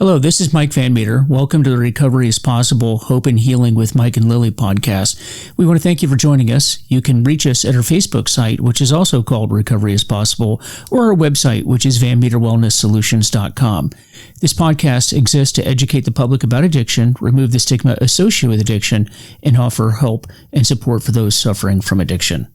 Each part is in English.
Hello, this is Mike Van Meter. Welcome to the Recovery is Possible, Hope and Healing with Mike and Lily podcast. We want to thank you for joining us. You can reach us at our Facebook site, which is also called Recovery is Possible, or our website, which is vanmeterwellnesssolutions.com. This podcast exists to educate the public about addiction, remove the stigma associated with addiction, and offer help and support for those suffering from addiction.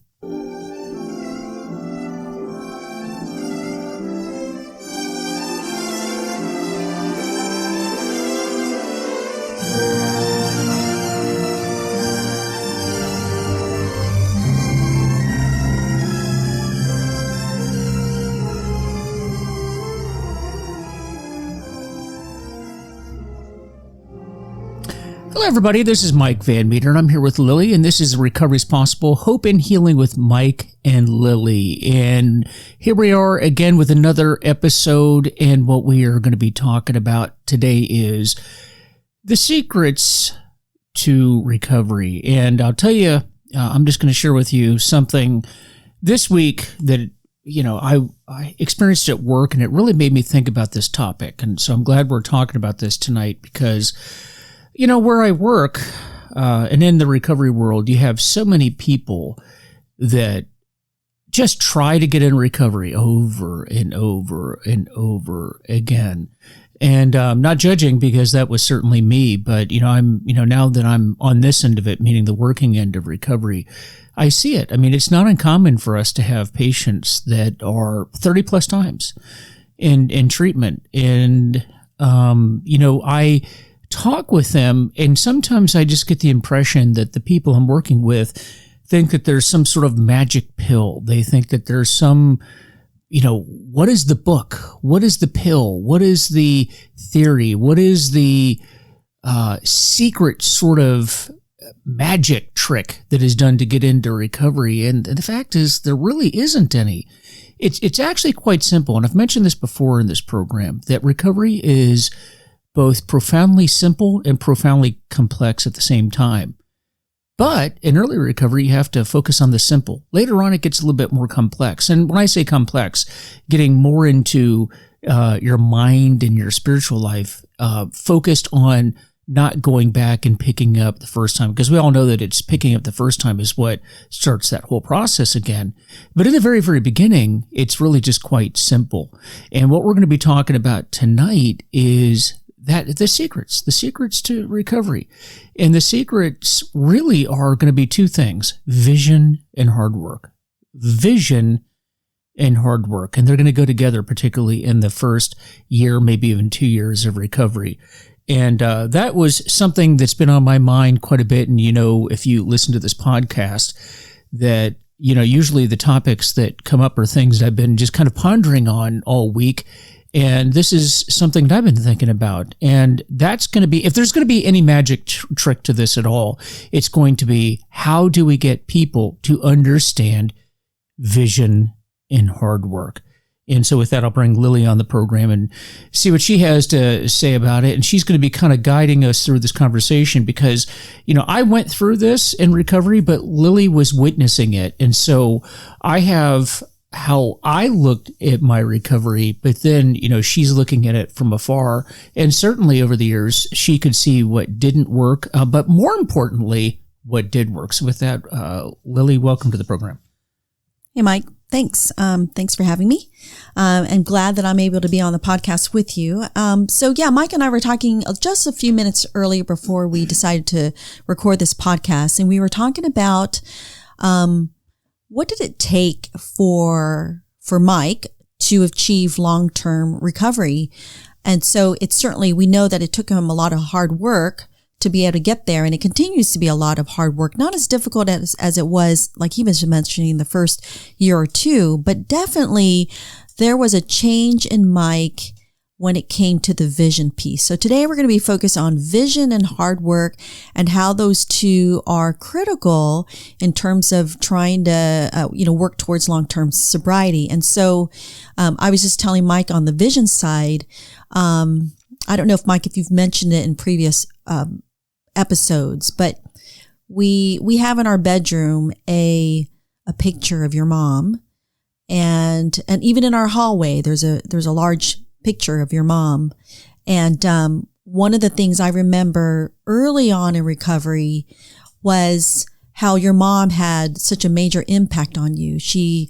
Hello, everybody. This is Mike Van Meter, and I'm here with Lily, and this is Recovery is Possible, Hope and Healing with Mike and Lily. And here we are again with another episode, and what we are going to be talking about today is the secrets to recovery. And I'll tell you, I'm just going to share with you something this week that I experienced at work, and it really made me think about this topic. And so I'm glad we're talking about this tonight because where I work, and in the recovery world, you have so many people that just try to get in recovery over and over and over again. And I'm not judging because that was certainly me, but now that I'm on this end of it, meaning the working end of recovery, I see it. I mean, it's not uncommon for us to have patients that are 30 plus times in treatment. And, I talk with them, and sometimes I just get the impression that the people I'm working with think that there's some sort of magic pill. They think that there's some, what is the book? What is the pill? What is the theory? What is the secret sort of magic trick that is done to get into recovery? And the fact is, there really isn't any. It's actually quite simple, and I've mentioned this before in this program, that recovery is both profoundly simple and profoundly complex at the same time. But in early recovery, you have to focus on the simple. Later on, it gets a little bit more complex. And when I say complex, getting more into your mind and your spiritual life, focused on not going back and picking up the first time, because we all know that it's picking up the first time is what starts that whole process again. But in the very, very beginning, it's really just quite simple. And what we're going to be talking about tonight is the secrets to recovery. And the secrets really are going to be two things: vision and hard work. Vision and hard work. And they're going to go together, particularly in the first year, maybe even 2 years of recovery. And that was something that's been on my mind quite a bit. And, if you listen to this podcast, that, usually the topics that come up are things that I've been just kind of pondering on all week. And this is something that I've been thinking about. And that's going to be, if there's going to be any magic trick to this at all, it's going to be, how do we get people to understand vision and hard work? And so with that, I'll bring Lily on the program and see what she has to say about it. And she's going to be kind of guiding us through this conversation because, I went through this in recovery, but Lily was witnessing it. And so I have how I looked at my recovery, but then, she's looking at it from afar. And certainly over the years, she could see what didn't work, but more importantly, what did work. So with that, Lily, welcome to the program. Hey, Mike. Thanks. Thanks for having me. I'm glad that I'm able to be on the podcast with you. Mike and I were talking just a few minutes earlier before we decided to record this podcast, and we were talking about, what did it take for Mike to achieve long-term recovery? And so it's certainly, we know that it took him a lot of hard work to be able to get there. And it continues to be a lot of hard work, not as difficult as it was, like he was mentioning, the first year or two, but definitely there was a change in Mike when it came to the vision piece. So today we're going to be focused on vision and hard work and how those two are critical in terms of trying to, work towards long-term sobriety. And so, I was just telling Mike on the vision side, I don't know if Mike, if you've mentioned it in previous, episodes, but we have in our bedroom a picture of your mom, and even in our hallway, there's a large picture of your mom. And one of the things I remember early on in recovery was how your mom had such a major impact on you. She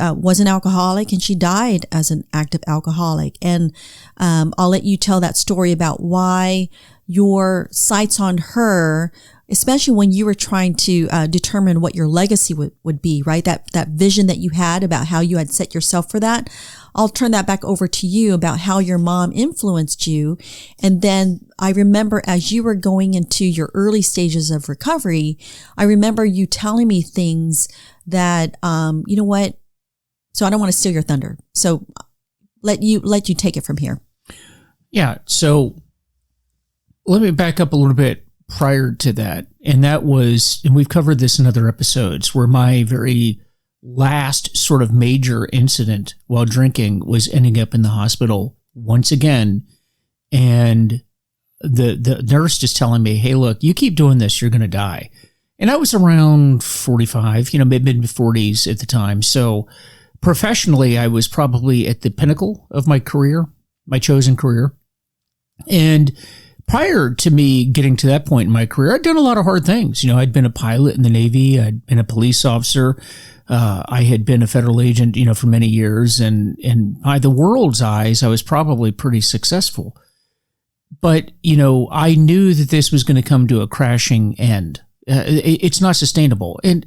was an alcoholic, and she died as an active alcoholic. And I'll let you tell that story about why your sights on her, especially when you were trying to determine what your legacy would be, right? That vision that you had about how you had set yourself for that. I'll turn that back over to you about how your mom influenced you. And then I remember as you were going into your early stages of recovery, I remember you telling me things that, you know what? So I don't want to steal your thunder. So let you take it from here. Yeah. So let me back up a little bit prior to that. And that was, and we've covered this in other episodes, where my very last sort of major incident while drinking was ending up in the hospital once again. And the nurse just telling me, hey, look, you keep doing this, you're going to die. And I was around 45, mid-40s at the time. So professionally, I was probably at the pinnacle of my career, my chosen career. And prior to me getting to that point in my career, I'd done a lot of hard things. I'd been a pilot in the Navy. I'd been a police officer. I had been a federal agent, for many years. And by the world's eyes, I was probably pretty successful. But, I knew that this was going to come to a crashing end. It's not sustainable. And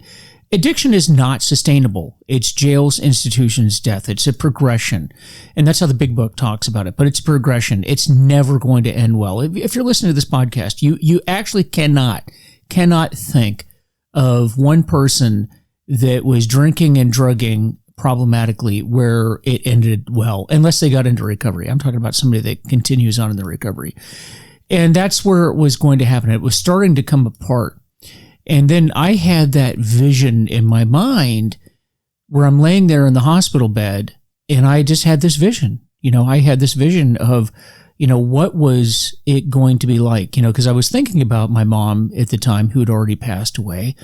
addiction is not sustainable. It's jails, institutions, death. It's a progression. And that's how the big book talks about it. But it's a progression. It's never going to end well. If you're listening to this podcast, you actually cannot think of one person that was drinking and drugging problematically where it ended well, unless they got into recovery. I'm talking about somebody that continues on in the recovery. And that's where it was going to happen. It was starting to come apart. And then I had that vision in my mind where I'm laying there in the hospital bed, and I just had this vision. I had this vision of, what was it going to be like? Because I was thinking about my mom at the time, who had already passed away.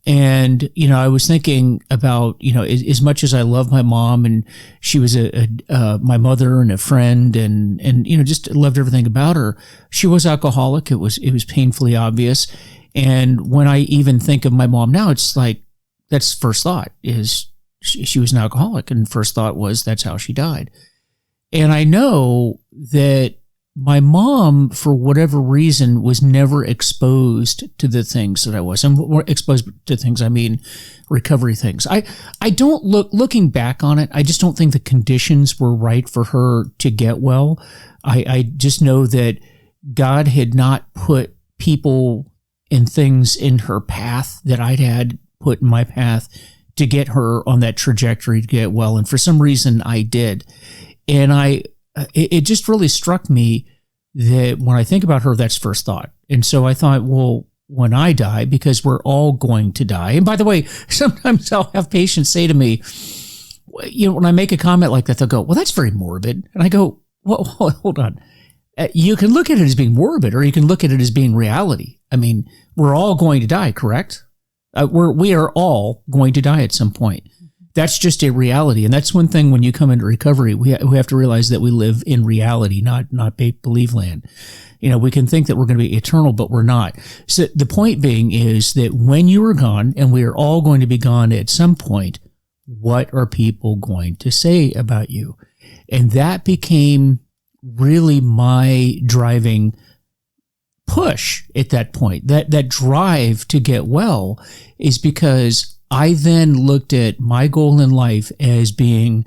And, I was thinking about, as much as I love my mom, and she was my mother and a friend, and, just loved everything about her. She was alcoholic. It was painfully obvious. And when I even think of my mom now, it's like, that's first thought is she was an alcoholic. And first thought was that's how she died. And I know that my mom, for whatever reason, was never exposed to the things that I was. And exposed to things, I mean recovery things. I don't looking back on it, I just don't think the conditions were right for her to get well. I just know that God had not put people and things in her path that I'd had put in my path to get her on that trajectory to get well. And for some reason I did. And it just really struck me that when I think about her, that's first thought. And so I thought, well, when I die, because we're all going to die. And by the way, sometimes I'll have patients say to me, when I make a comment like that, they'll go, well, that's very morbid. And I go, well, hold on. You can look at it as being morbid, or you can look at it as being reality. I mean, we're all going to die, correct? We are all going to die at some point. That's just a reality. And that's one thing when you come into recovery, we have to realize that we live in reality, not make-believe land. We can think that we're going to be eternal, but we're not. So the point being is that when you are gone, and we are all going to be gone at some point, what are people going to say about you? And that became really my driving push at that point. That drive to get well is because I then looked at my goal in life as being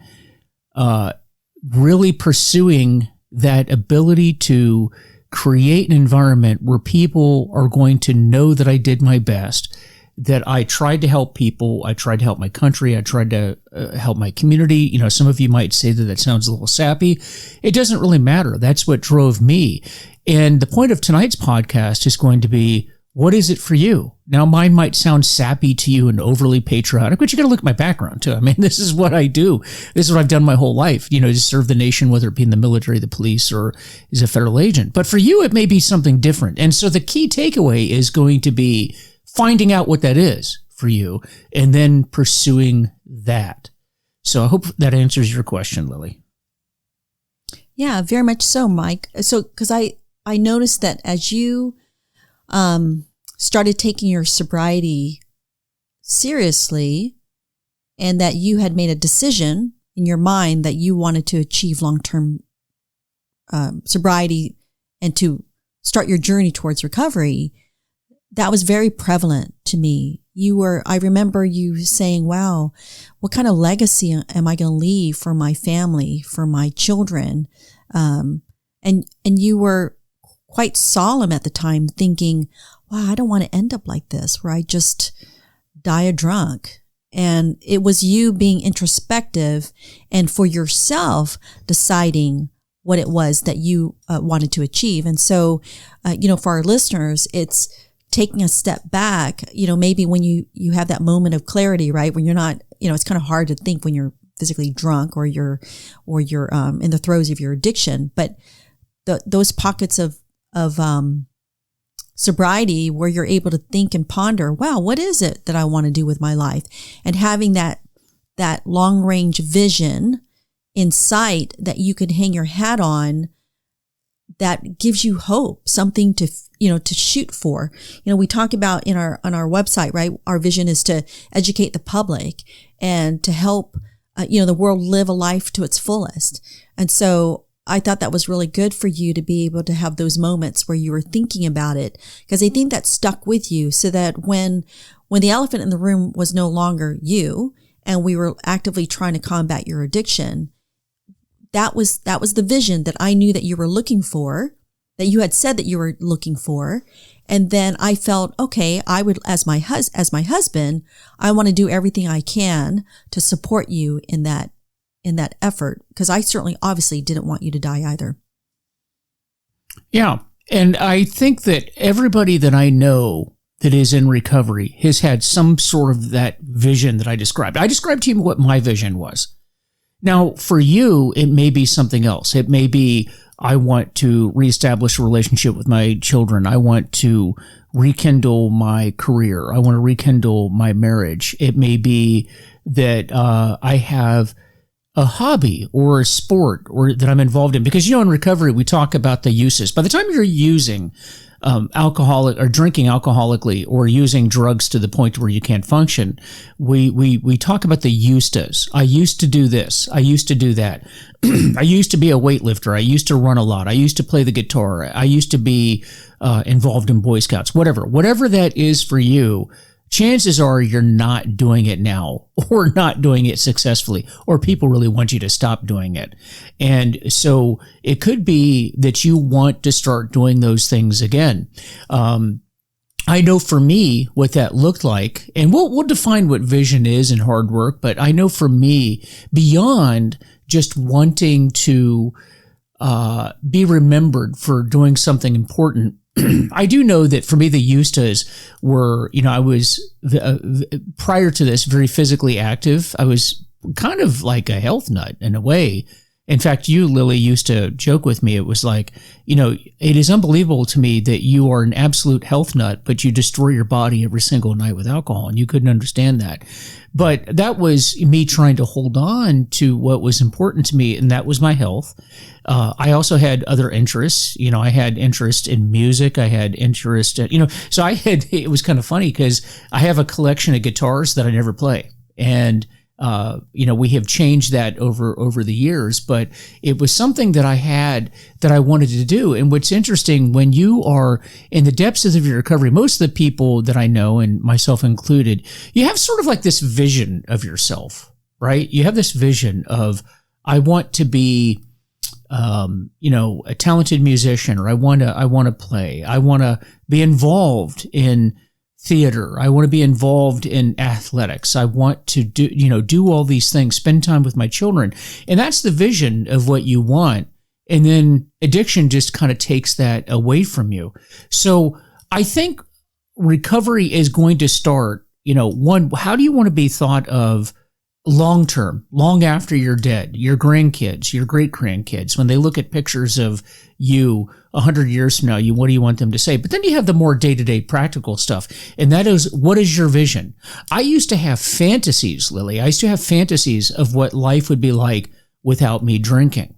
really pursuing that ability to create an environment where people are going to know that I did my best, that I tried to help people, I tried to help my country, I tried to help my community. Some of you might say that sounds a little sappy. It doesn't really matter. That's what drove me. And the point of tonight's podcast is going to be, what is it for you? Now, mine might sound sappy to you and overly patriotic, but you got to look at my background too. I mean, this is what I do. This is what I've done my whole life, to serve the nation, whether it be in the military, the police, or as a federal agent. But for you, it may be something different. And so the key takeaway is going to be finding out what that is for you and then pursuing that. So I hope that answers your question, Lily. Yeah, very much so, Mike. So, because I noticed that as you started taking your sobriety seriously, and that you had made a decision in your mind that you wanted to achieve long-term sobriety and to start your journey towards recovery, that was very prevalent to me. I remember you saying, wow, what kind of legacy am I going to leave for my family, for my children? And you were quite solemn at the time, thinking, wow, I don't want to end up like this, where I just die a drunk. And it was you being introspective and for yourself deciding what it was that you wanted to achieve. And so, for our listeners, it's taking a step back, maybe when you have that moment of clarity, right? When you're not, it's kind of hard to think when you're physically drunk or you're in the throes of your addiction, but those pockets of sobriety where you're able to think and ponder, wow, what is it that I want to do with my life? And having that long range vision in sight that you could hang your hat on, that gives you hope, something to shoot for. We talk about on our website, right? Our vision is to educate the public and to help, the world live a life to its fullest. And so I thought that was really good for you to be able to have those moments where you were thinking about it, because I think that stuck with you, so that when the elephant in the room was no longer you and we were actively trying to combat your addiction, that was the vision that I knew that you were looking for, that you had said that you were looking for. And then I felt, okay, I would, as my husband, I want to do everything I can to support you in that effort, because I certainly obviously didn't want you to die either. Yeah. And I think that everybody that I know that is in recovery has had some sort of that vision that I described. I described to you what my vision was. Now, for you, it may be something else. It may be, I want to reestablish a relationship with my children. I want to rekindle my career. I want to rekindle my marriage. It may be that I have a hobby or a sport or that I'm involved in. Because, in recovery, we talk about the uses. By the time you're using alcoholic or drinking alcoholically or using drugs to the point where you can't function, we talk about the used-as. I used to do this. I used to do that. I used to be a weightlifter. I used to run a lot. I used to play the guitar. I used to be involved in Boy Scouts, whatever that is for you. Chances are you're not doing it now, or not doing it successfully, or people really want you to stop doing it. And so it could be that you want to start doing those things again. I know for me what that looked like, and we'll define what vision is in hard work, but I know for me, beyond just wanting to be remembered for doing something important, I do know that for me, the used-tos were, I was, prior to this, very physically active. I was kind of like a health nut in a way. In fact, you, Lily, used to joke with me. It was like, it is unbelievable to me that you are an absolute health nut, but you destroy your body every single night with alcohol, and you couldn't understand that. But that was me trying to hold on to what was important to me, and that was my health. I also had other interests. I had interest in music. I had interest in, so it was kind of funny because I have a collection of guitars that I never play. And we have changed that over the years, but it was something that I had that I wanted to do. And what's interesting, when you are in the depths of your recovery, most of the people that I know, and myself included, you have sort of like this vision of yourself, right? You have this vision of, I want to be, a talented musician, or I want to play. I want to be involved in theater. I want to be involved in athletics. I want to do all these things, spend time with my children. And that's the vision of what you want. And then addiction just kind of takes that away from you. So I think recovery is going to start, one, how do you want to be thought of long term, long after you're dead, your grandkids, your great grandkids, when they look at pictures of you 100 years from now, what do you want them to say? But then you have the more day-to-day practical stuff. And that is, what is your vision? I used to have fantasies, Lily. I used to have fantasies of what life would be like without me drinking.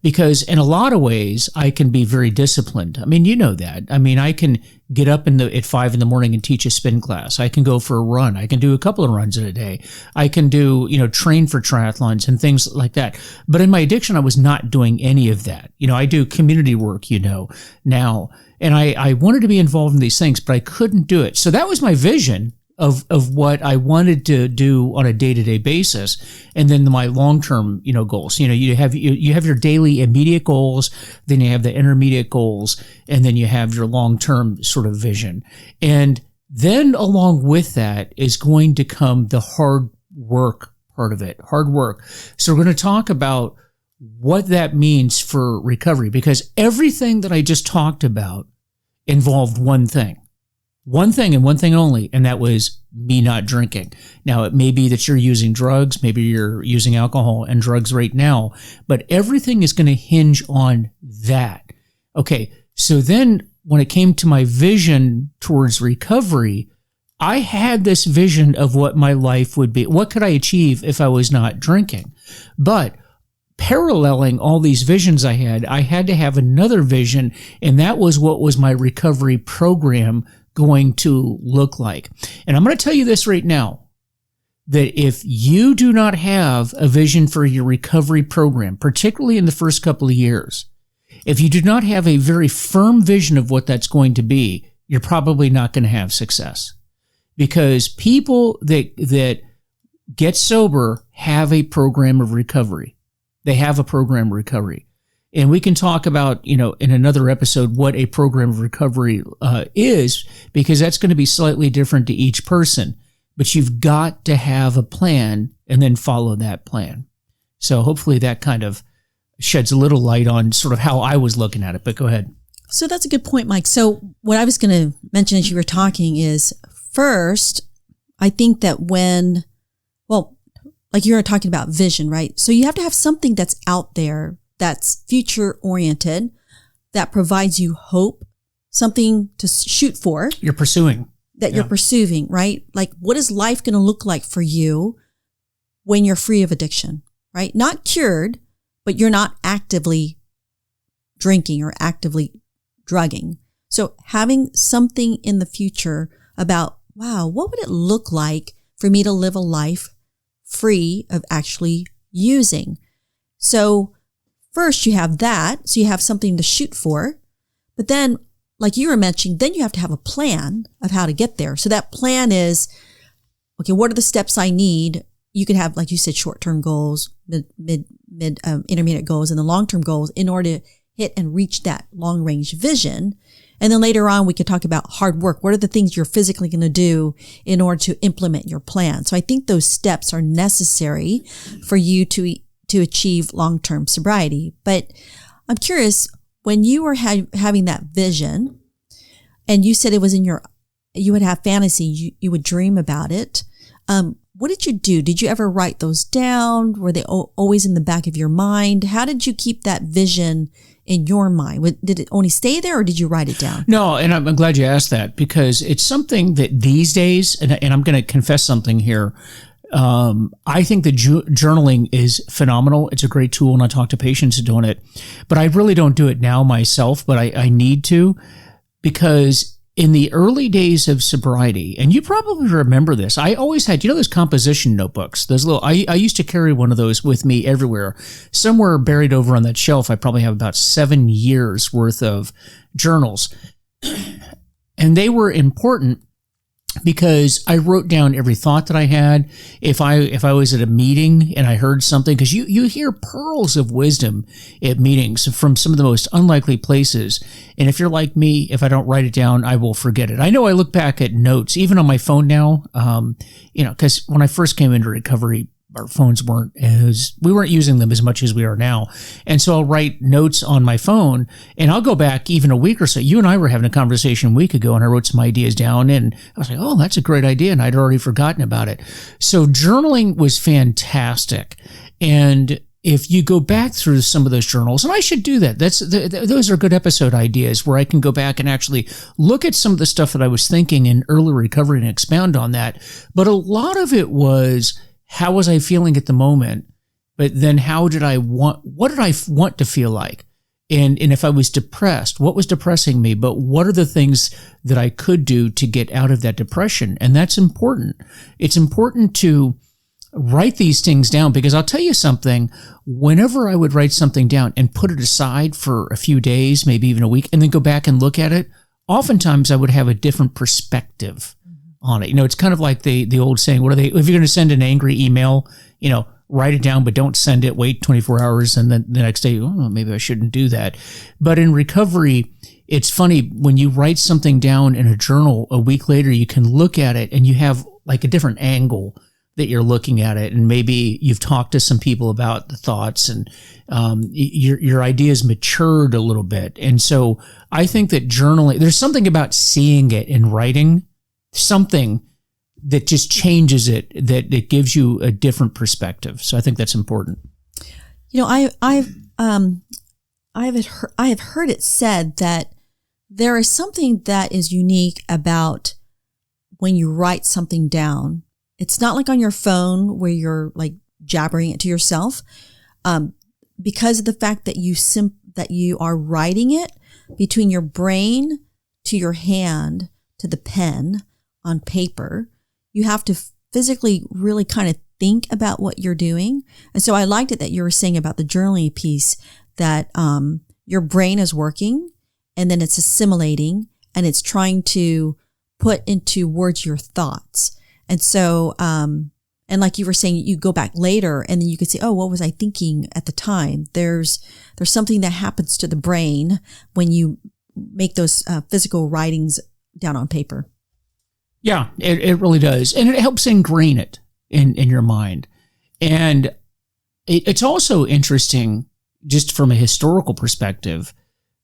because in a lot of ways I can be very disciplined. I mean, you know that. I mean, I can get up at 5 a.m. and teach a spin class. I can go for a run. I can do a couple of runs in a day. I can do, train for triathlons and things like that. But in my addiction, I was not doing any of that. I do community work, now. And I wanted to be involved in these things, but I couldn't do it. So that was my vision of what I wanted to do on a day-to-day basis. And then my long-term, goals. You have your daily immediate goals, then you have the intermediate goals, and then you have your long-term sort of vision. And then along with that is going to come the hard work part of it, hard work. So we're going to talk about what that means for recovery, because everything that I just talked about involved one thing and one thing only, and that was me not drinking. Now, it may be that you're using drugs, maybe you're using alcohol and drugs right now, but everything is going to hinge on that. Okay, so then when it came to my vision towards recovery, I had this vision of what my life would be. What could I achieve if I was not drinking? But paralleling all these visions I had to have another vision, and that was what was my recovery program going to look like. And I'm going to tell you this right now, that if you do not have a vision for your recovery program, particularly in the first couple of years, if you do not have a very firm vision of what that's going to be, you're probably not going to have success. Because people that get sober have a program of recovery. They have a program of recovery. And we can talk about, in another episode what a program of recovery is, because that's going to be slightly different to each person. But you've got to have a plan and then follow that plan. So hopefully that kind of sheds a little light on sort of how I was looking at it. But go ahead. So that's a good point, Mike. So what I was going to mention as you were talking is, first, I think that like you were talking about vision, right? So you have to have something that's out there, that's future oriented, that provides you hope, something to shoot for. You're pursuing, right? Like, what is life going to look like for you when you're free of addiction, right? Not cured, but you're not actively drinking or actively drugging. So having something in the future about, wow, what would it look like for me to live a life free of actually using? So first you have that. So you have something to shoot for. But then, like you were mentioning, then you have to have a plan of how to get there. So that plan is, okay, what are the steps I need? You could have, like you said, short-term goals, intermediate goals, and the long-term goals in order to hit and reach that long-range vision. And then later on, we could talk about hard work. What are the things you're physically going to do in order to implement your plan? So I think those steps are necessary for you to achieve long-term sobriety. But I'm curious, when you were having that vision, and you said it was you would have fantasy, you would dream about it. What did you do? Did you ever write those down? Were they always in the back of your mind? How did you keep that vision in your mind? Did it only stay there, or did you write it down? No, and I'm glad you asked that, because it's something that these days, and I'm going to confess something here, I think that journaling is phenomenal. It's a great tool, and I talk to patients doing it. But I really don't do it now myself, but I need to, because in the early days of sobriety, and you probably remember this, I always had, those composition notebooks, those little, I used to carry one of those with me everywhere. Somewhere buried over on that shelf, I probably have about 7 years worth of journals. And they were important because I wrote down every thought that I had. If I was at a meeting and I heard something, because you hear pearls of wisdom at meetings from some of the most unlikely places. And if you're like me, if I don't write it down, I will forget it. I know I look back at notes, even on my phone now, because when I first came into recovery, our phones we weren't using them as much as we are now. And so I'll write notes on my phone, and I'll go back even a week or so. You and I were having a conversation a week ago, and I wrote some ideas down, and I was like, oh, that's a great idea. And I'd already forgotten about it. So journaling was fantastic. And if you go back through some of those journals, and I should do that, those are good episode ideas where I can go back and actually look at some of the stuff that I was thinking in early recovery and expound on that. But a lot of it was, how was I feeling at the moment? but then what did I want to feel like? And if I was depressed, what was depressing me? But what are the things that I could do to get out of that depression? And that's important. It's important to write these things down, because I'll tell you something, whenever I would write something down and put it aside for a few days, maybe even a week, and then go back and look at it, oftentimes I would have a different perspective on it. It's kind of like the old saying, if you're going to send an angry email, write it down, but don't send it, wait 24 hours, and then the next day, maybe I shouldn't do that. But in recovery, it's funny, when you write something down in a journal, a week later, you can look at it and you have like a different angle that you're looking at it. And maybe you've talked to some people about the thoughts, and your ideas matured a little bit. And so I think that journaling, there's something about seeing it in writing, something that just changes it, that it gives you a different perspective. So I think that's important. I have heard it said that there is something that is unique about when you write something down. It's not like on your phone where you're like jabbering it to yourself, because of the fact that you are writing it between your brain to your hand to the pen on paper. You have to physically really kind of think about what you're doing. And so I liked it that you were saying about the journaling piece, that your brain is working and then it's assimilating and it's trying to put into words your thoughts. And so, and like you were saying, you go back later and then you could say, oh, what was I thinking at the time? There's something that happens to the brain when you make those physical writings down on paper. Yeah, it really does. And it helps ingrain it in your mind. And it's also interesting, just from a historical perspective,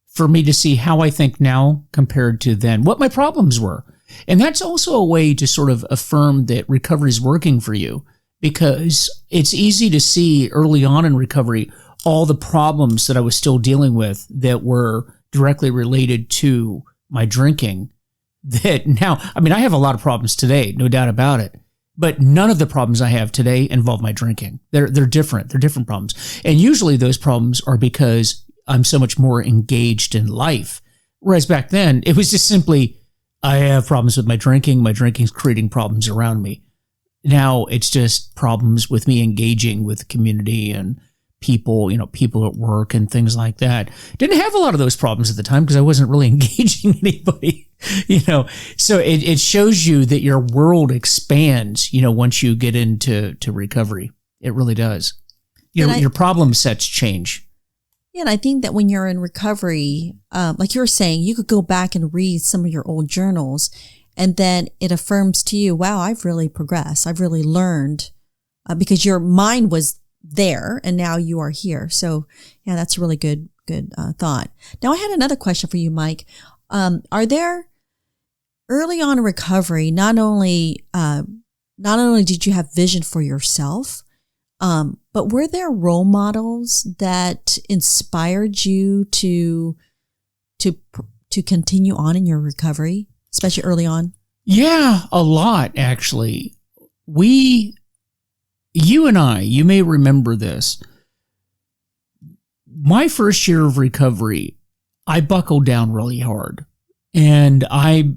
for me to see how I think now compared to then, what my problems were. And that's also a way to sort of affirm that recovery is working for you, because it's easy to see early on in recovery all the problems that I was still dealing with that were directly related to my drinking. That now, I have a lot of problems today, no doubt about it, but none of the problems I have today involve my drinking. They're different. They're different problems. And usually those problems are because I'm so much more engaged in life. Whereas back then, it was just simply, I have problems with my drinking. My drinking's creating problems around me. Now it's just problems with me engaging with the community and people, people at work and things like that. Didn't have a lot of those problems at the time because I wasn't really engaging anybody, So it shows you that your world expands, once you get into recovery. It really does. Your problem sets change. Yeah, and I think that when you're in recovery, like you were saying, you could go back and read some of your old journals, and then it affirms to you, wow, I've really progressed. I've really learned, because your mind was there and now you are here. So yeah, that's a really good thought. Now I had another question for you, Mike. Are there, early on in recovery, not only did you have vision for yourself, but were there role models that inspired you to continue on in your recovery, especially early on? Yeah, a lot, actually. You and I, you may remember this. My first year of recovery, I buckled down really hard. And I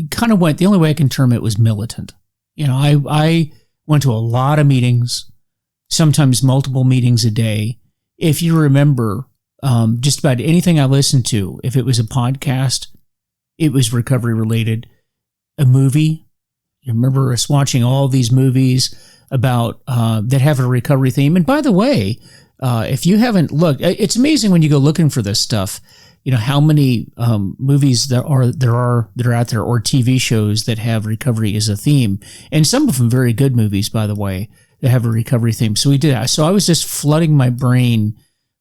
kind of went, the only way I can term it was militant. I went to a lot of meetings, sometimes multiple meetings a day. If you remember, just about anything I listened to, if it was a podcast, it was recovery related. A movie, you remember us watching all these movies about that have a recovery theme. And by the way, if you haven't looked, it's amazing when you go looking for this stuff, how many movies there are out there, or TV shows that have recovery as a theme. And some of them very good movies, by the way, that have a recovery theme. So we did that. So I was just flooding my brain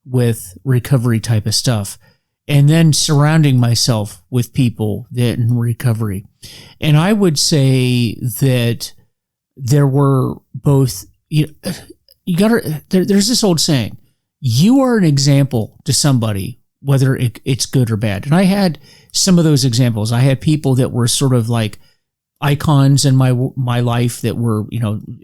with recovery type of stuff, and then surrounding myself with people that in recovery. And I would say that there were both, there's this old saying, you are an example to somebody, whether it's good or bad. And I had some of those examples. I had people that were sort of like icons in my life that were,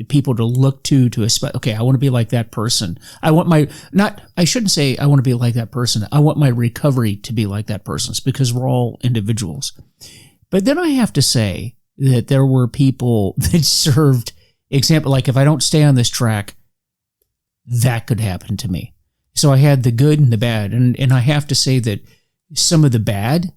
people to look to okay, I want to be like that person. I shouldn't say I want to be like that person. I want my recovery to be like that person's, because we're all individuals. But then I have to say that there were people that served example, like if I don't stay on this track, that could happen to me. So I had the good and the bad. And I have to say that some of the bad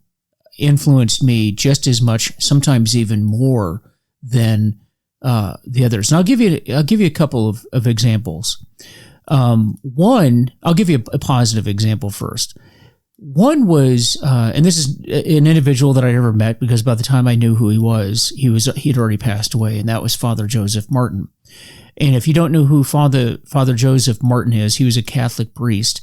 influenced me just as much, sometimes even more than the others. And I'll give you a couple of examples. One, I'll give you a positive example first. One was, and this is an individual that I never met, because by the time I knew who he'd already passed away, and that was Father Joseph Martin. And if you don't know who Father Joseph Martin is, he was a Catholic priest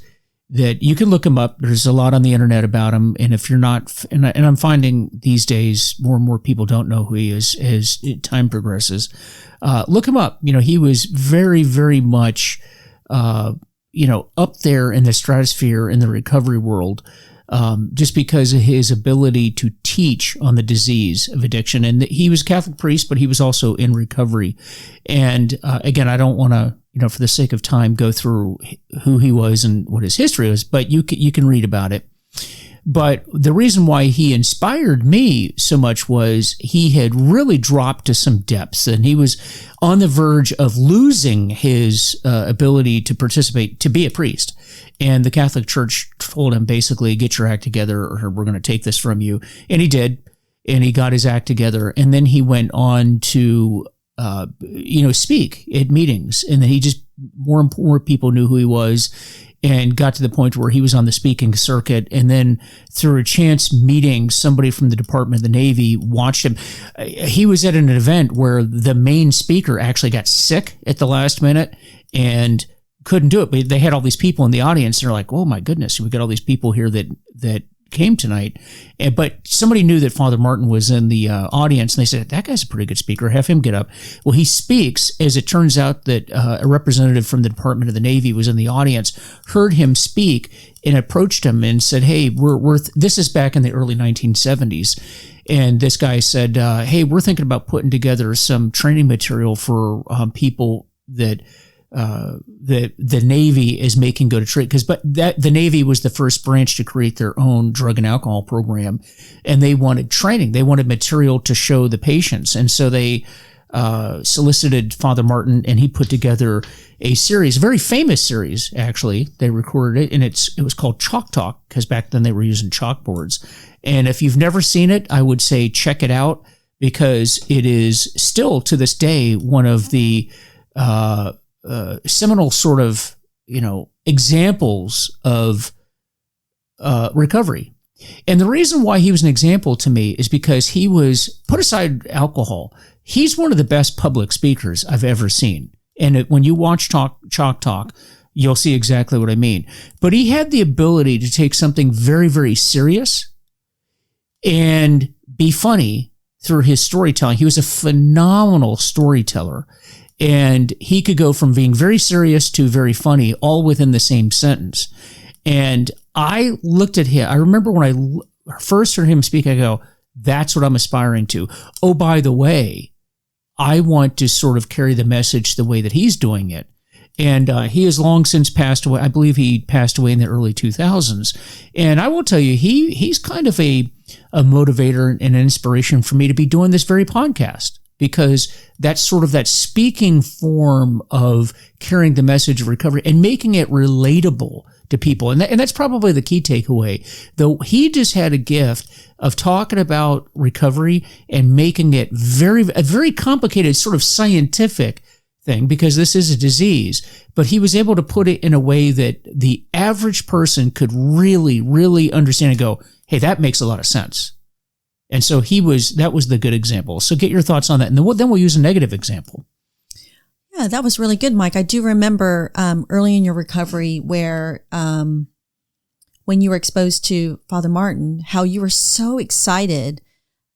that you can look him up. There's a lot on the internet about him. And if you're not, and I'm finding these days more and more people don't know who he is as time progresses. Look him up. He was very, very much, up there in the stratosphere in the recovery world, just because of his ability to teach on the disease of addiction. And he was a Catholic priest, but he was also in recovery. And again, I don't want to, for the sake of time, go through who he was and what his history was, but you can read about it. But the reason why he inspired me so much was he had really dropped to some depths, and he was on the verge of losing his ability to participate, to be a priest. And the Catholic Church told him basically, get your act together or we're going to take this from you. And he did. And he got his act together. And then he went on to, speak at meetings. And then he just, more and more people knew who he was, and got to the point where he was on the speaking circuit. And then through a chance meeting, somebody from the Department of the Navy watched him. He was at an event where the main speaker actually got sick at the last minute and couldn't do it. But they had all these people in the audience. And they're like, oh my goodness, we got all these people here that came tonight. But somebody knew that Father Martin was in the audience, and they said, that guy's a pretty good speaker, have him get up. Well, he speaks. As it turns out that a representative from the Department of the Navy was in the audience, heard him speak, and approached him and said, hey, this is back in the early 1970s. And this guy said, hey, we're thinking about putting together some training material for people that the Navy is making go to treat, but the Navy was the first branch to create their own drug and alcohol program, and they wanted training. They wanted material to show the patients, and so they solicited Father Martin, and he put together a series, a very famous series actually. They recorded it, and it was called Chalk Talk, because back then they were using chalkboards. And if you've never seen it, I would say check it out, because it is still to this day one of the seminal sort of, examples of recovery. And the reason why he was an example to me is because he was, put aside alcohol, he's one of the best public speakers I've ever seen. And when you watch Chalk Talk, you'll see exactly what I mean. But he had the ability to take something very, very serious and be funny through his storytelling. He was a phenomenal storyteller. And he could go from being very serious to very funny, all within the same sentence. And I looked at him. I remember when I first heard him speak, I go, that's what I'm aspiring to. Oh, by the way, I want to sort of carry the message the way that he's doing it. And he has long since passed away. I believe he passed away in the early 2000s. And I will tell you, he's kind of a motivator and an inspiration for me to be doing this very podcast, because that's sort of that speaking form of carrying the message of recovery and making it relatable to people. And that's probably the key takeaway. Though he just had a gift of talking about recovery and making it a very complicated sort of scientific thing, because this is a disease, but he was able to put it in a way that the average person could really, really understand and go, hey, that makes a lot of sense. And so that was the good example. So get your thoughts on that. And then we'll use a negative example. Yeah, that was really good, Mike. I do remember early in your recovery where when you were exposed to Father Martin, how you were so excited,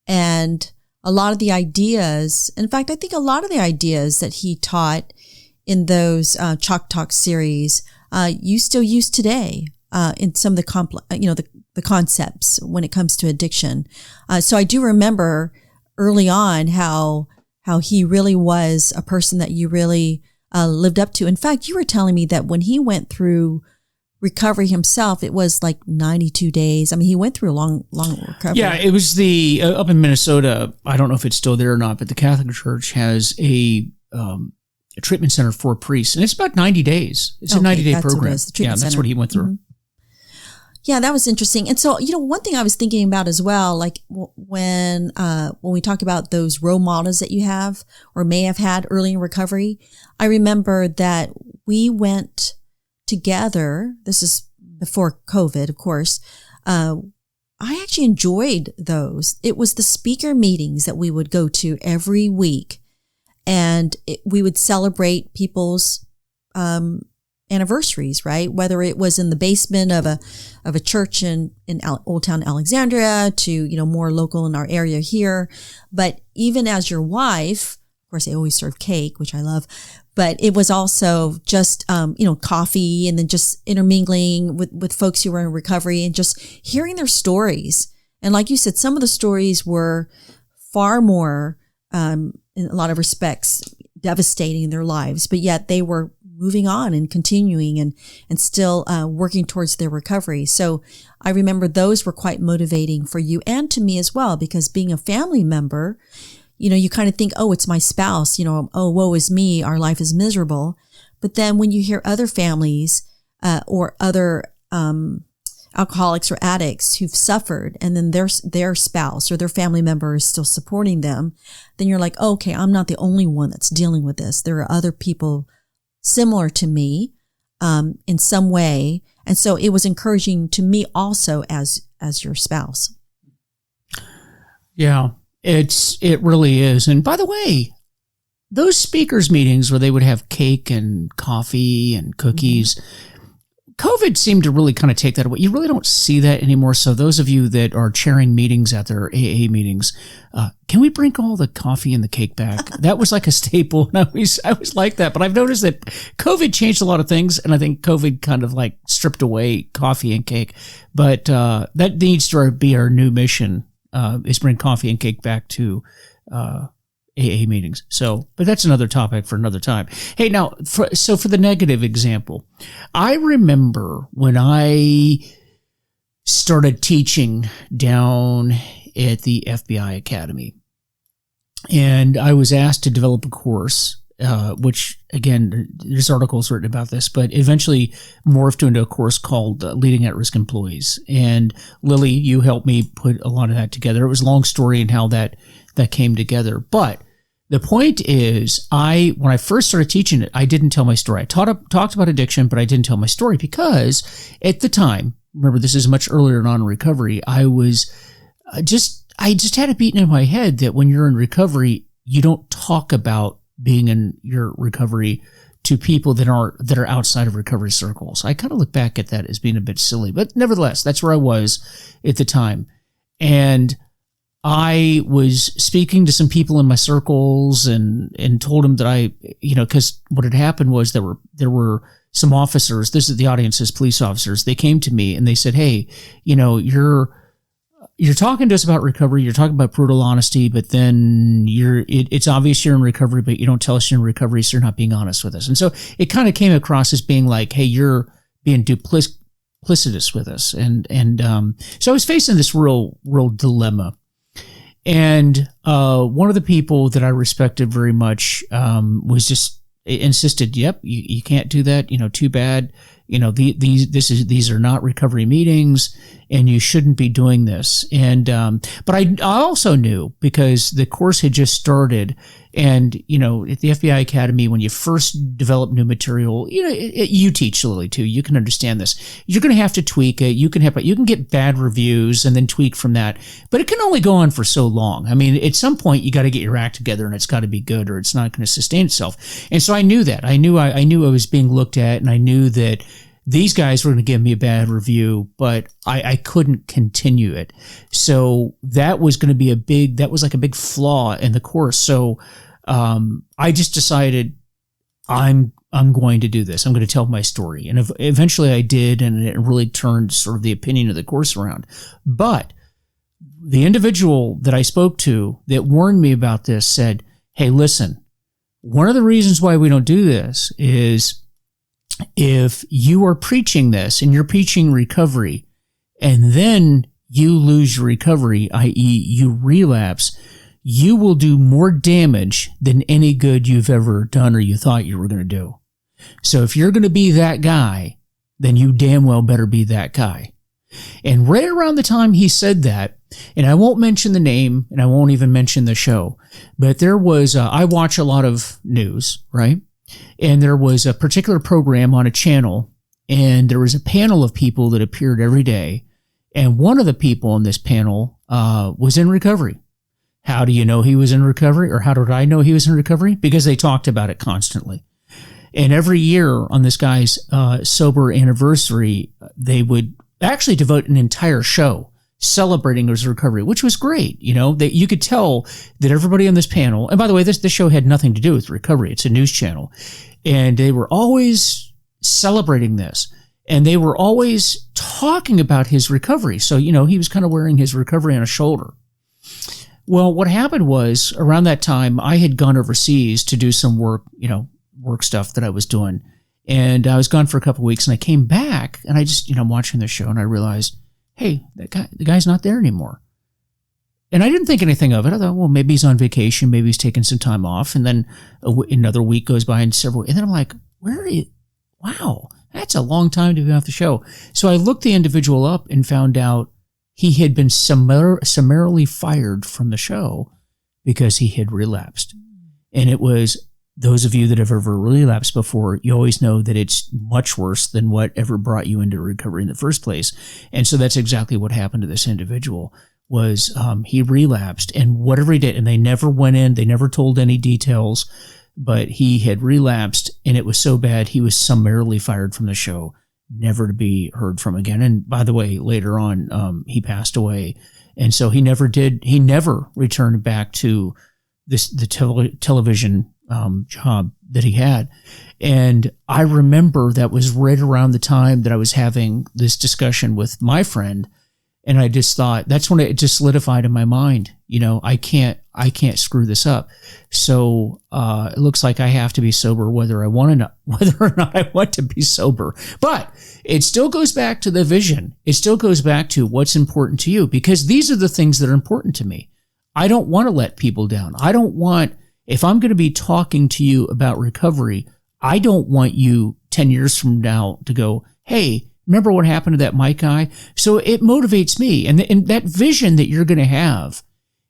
and a lot of the ideas, in fact, I think a lot of the ideas that he taught in those Chalk Talk series, you still use today in some of the the concepts when it comes to addiction. So I do remember early on how he really was a person that you really lived up to. In fact, you were telling me that when he went through recovery himself, it was like 92 days. I mean, he went through a long recovery. Yeah, it was the up in Minnesota. I don't know if it's still there or not, but the Catholic Church has a treatment center for priests, and it's about 90 days. It's a 90-day program. That's what he went through. Mm-hmm. Yeah, that was interesting. And so, one thing I was thinking about as well, like when we talk about those role models that you have or may have had early in recovery, I remember that we went together. This is before COVID, of course. I actually enjoyed those. It was the speaker meetings that we would go to every week, and we would celebrate people's anniversaries, right? Whether it was in the basement of a church in Old Town Alexandria to, more local in our area here. But even as your wife, of course, they always serve cake, which I love, but it was also just, coffee and then just intermingling with folks who were in recovery and just hearing their stories. And like you said, some of the stories were far more, in a lot of respects, devastating in their lives, but yet they were moving on and continuing and still working towards their recovery. So I remember those were quite motivating for you and to me as well, because being a family member, you kind of think, oh, it's my spouse, oh, woe is me, our life is miserable. But then when you hear other families or other alcoholics or addicts who've suffered and then their spouse or their family member is still supporting them, then you're like, oh, okay, I'm not the only one that's dealing with this. There are other people similar to me in some way. And so it was encouraging to me also as your spouse. Yeah, it really is. And by the way, those speakers meetings where they would have cake and coffee and cookies, COVID seemed to really kind of take that away. You really don't see that anymore. So those of you that are chairing meetings out there, AA meetings, can we bring all the coffee and the cake back? That was like a staple. And I was like that. But I've noticed that COVID changed a lot of things. And I think COVID kind of like stripped away coffee and cake. But that needs to be our new mission, is bring coffee and cake back to AA meetings. But that's another topic for another time. Hey, now, for the negative example, I remember when I started teaching down at the FBI Academy, and I was asked to develop a course, which, again, there's articles written about this, but eventually morphed into a course called Leading At-Risk Employees. And Lily, you helped me put a lot of that together. It was a long story and how that came together. But the point is, when I first started teaching it, I didn't tell my story. I talked about addiction, but I didn't tell my story because at the time, remember this is much earlier on in recovery, I just had it beaten in my head that when you're in recovery, you don't talk about being in your recovery to people that are outside of recovery circles. I kind of look back at that as being a bit silly, but nevertheless, that's where I was at the time. And I was speaking to some people in my circles and told them that because what had happened was there were some officers, this is the audience is police officers, they came to me and they said, hey, you're talking to us about recovery, you're talking about brutal honesty, but then it's obvious you're in recovery, but you don't tell us you're in recovery, so you're not being honest with us. And so it kind of came across as being like, hey, you're being duplicitous with us. And so I was facing this real dilemma. And one of the people that I respected very much was just insisted, yep, you can't do that, too bad. These are not recovery meetings and you shouldn't be doing this. And, but I also knew because the course had just started and, at the FBI Academy, when you first develop new material, you teach Lily too. You can understand this. You're going to have to tweak it. You can get bad reviews and then tweak from that, but it can only go on for so long. I mean, at some point you got to get your act together and it's got to be good or it's not going to sustain itself. And so I knew that. I knew I was being looked at and I knew that these guys were going to give me a bad review, but I couldn't continue it. So that was going to be that was like a big flaw in the course. So I just decided I'm going to do this. I'm going to tell my story. And eventually I did, and it really turned sort of the opinion of the course around. But the individual that I spoke to that warned me about this said, hey, listen, one of the reasons why we don't do this is if you are preaching this and you're preaching recovery and then you lose your recovery, i.e. you relapse, you will do more damage than any good you've ever done or you thought you were going to do. So if you're going to be that guy, then you damn well better be that guy. And right around the time he said that, and I won't mention the name and I won't even mention the show, but there was, I watch a lot of news, right? And there was a particular program on a channel, and there was a panel of people that appeared every day. And one of the people on this panel was in recovery. How do you know he was in recovery? Or how did I know he was in recovery? Because they talked about it constantly. And every year on this guy's sober anniversary, they would actually devote an entire show celebrating his recovery, which was great. You know, that you could tell that everybody on this panel, and by the way, this show had nothing to do with recovery. It's a news channel. And they were always celebrating this. And they were always talking about his recovery. So, you know, he was kind of wearing his recovery on his shoulder. Well, what happened was around that time, I had gone overseas to do some work, you know, work stuff that I was doing. And I was gone for a couple of weeks, and I came back, and I just, you know, I'm watching the show, and I realized, hey, the guy's not there anymore. And I didn't think anything of it. I thought, well, maybe he's on vacation, maybe he's taking some time off. And then another week goes by, and then I'm like, where are you? Wow, that's a long time to be off the show. So I looked the individual up and found out he had been summarily fired from the show because he had relapsed. And it was, those of you that have ever relapsed before, you always know that it's much worse than what ever brought you into recovery in the first place. And so that's exactly what happened to this individual. Was he relapsed, and whatever he did, and they never went in, they never told any details, but he had relapsed, and it was so bad he was summarily fired from the show, never to be heard from again. And by the way, later on, he passed away, and so he never returned back to the television job that he had. And I remember that was right around the time that I was having this discussion with my friend. And I just thought, that's when it just solidified in my mind, you know, I can't screw this up. So, it looks like I have to be sober whether or not I want to be sober. But it still goes back to the vision. It still goes back to what's important to you, because these are the things that are important to me. I don't want to let people down. If I'm going to be talking to you about recovery, I don't want you 10 years from now to go, hey, remember what happened to that Mike guy? So it motivates me. And that vision that you're going to have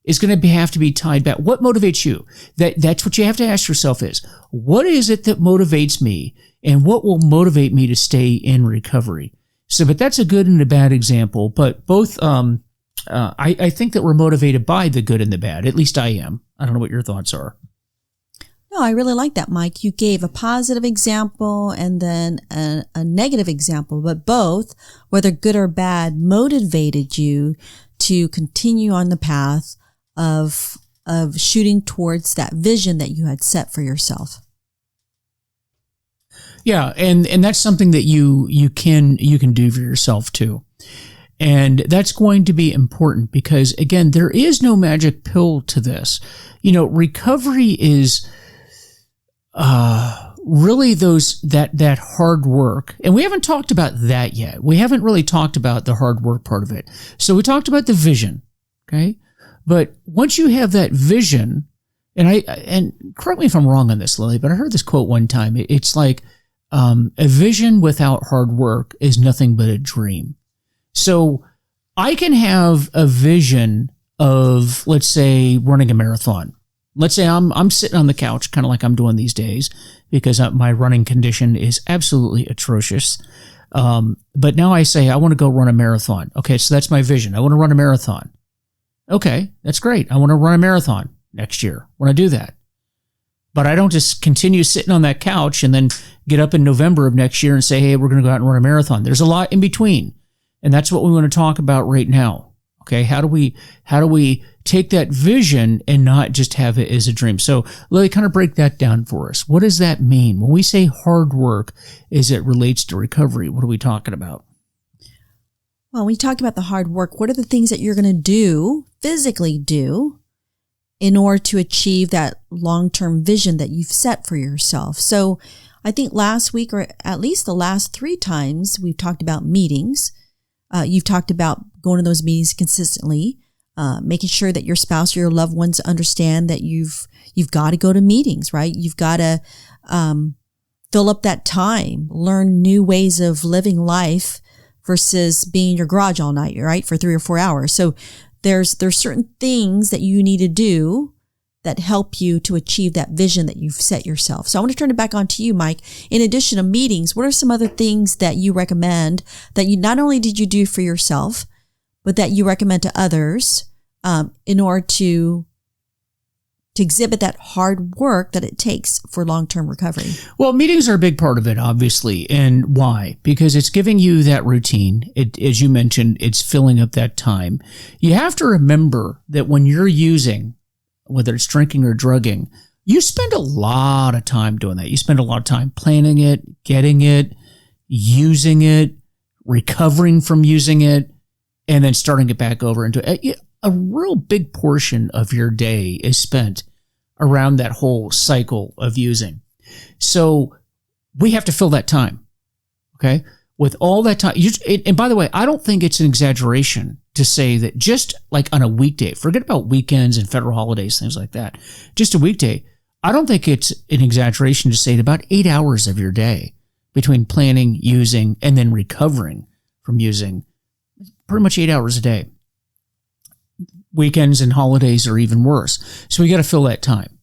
is going to have to be tied back. What motivates you? That's what you have to ask yourself is, what is it that motivates me? And what will motivate me to stay in recovery? So, but that's a good and a bad example. But both, I think that we're motivated by the good and the bad. At least I am. I don't know what your thoughts are. No, I really like that, Mike. You gave a positive example and then a negative example, but both, whether good or bad, motivated you to continue on the path of shooting towards that vision that you had set for yourself. Yeah, and that's something that you can do for yourself too. And that's going to be important because, again, there is no magic pill to this. You know, recovery is really that hard work. And we haven't talked about that yet. We haven't really talked about the hard work part of it. So we talked about the vision, okay? But once you have that vision, and correct me if I'm wrong on this, Lily, but I heard this quote one time. It's like, a vision without hard work is nothing but a dream. So I can have a vision of, let's say, running a marathon. Let's say I'm sitting on the couch, kind of like I'm doing these days, because my running condition is absolutely atrocious. But now I say I want to go run a marathon. Okay, so that's my vision. I want to run a marathon. Okay, that's great. I want to run a marathon next year when I do that. But I don't just continue sitting on that couch and then get up in November of next year and say, hey, we're going to go out and run a marathon. There's a lot in between. And that's what we want to talk about right now. Okay, how do we take that vision and not just have it as a dream? So, Lily, kind of break that down for us. What does that mean? When we say hard work as it relates to recovery, what are we talking about? Well, when you talk about the hard work, what are the things that you're going to physically do in order to achieve that long-term vision that you've set for yourself? So I think last week, or at least the last 3 times, we've talked about meetings. You've talked about going to those meetings consistently, making sure that your spouse or your loved ones understand that you've got to go to meetings, right? You've got to fill up that time, learn new ways of living life versus being in your garage all night, right? For 3 or 4 hours. So there's certain things that you need to do that help you to achieve that vision that you've set yourself. So I want to turn it back on to you, Mike. In addition to meetings, what are some other things that you recommend that you not only did you do for yourself, but that you recommend to others in order to exhibit that hard work that it takes for long-term recovery? Well, meetings are a big part of it, obviously. And why? Because it's giving you that routine. As you mentioned, it's filling up that time. You have to remember that when you're using, whether it's drinking or drugging, you spend a lot of time doing that. You spend a lot of time planning it, getting it, using it, recovering from using it, and then starting it back over into a real big portion of your day is spent around that whole cycle of using. So we have to fill that time, okay? With all that time. And by the way, I don't think it's an exaggeration to say that just like on a weekday, forget about weekends and federal holidays, things like that, just a weekday, I don't think it's an exaggeration to say that about 8 hours of your day between planning, using, and then recovering from using, pretty much 8 hours a day. Weekends and holidays are even worse. So we got to fill that time.